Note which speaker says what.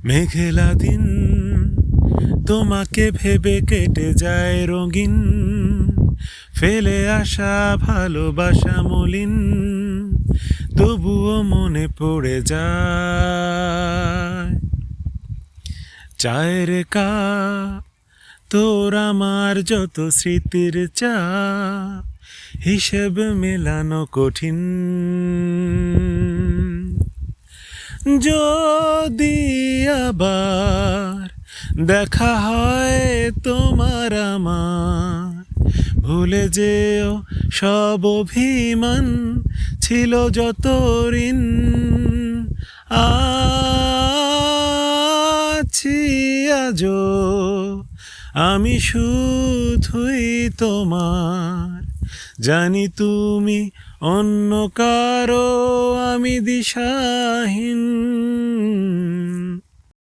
Speaker 1: মেঘলা দিন তোমাকে ভেবে কেটে যায় রঙিন, ফেলে আসা ভালোবাসা মলিন, তবুও মনে পড়ে যায়। চায়ের কাপ তোর আমার যত স্মৃতির চা, হিসেব মেলানো কঠিন। যদি আবার দেখা হয় তোমার আমার, ভুলে যেও সব অভিমান, ছিল যত ঋণ। আছি আজো আমি শুধুই তোমার, জানি তুমি অন্য কারো, আমি দিশাহীন।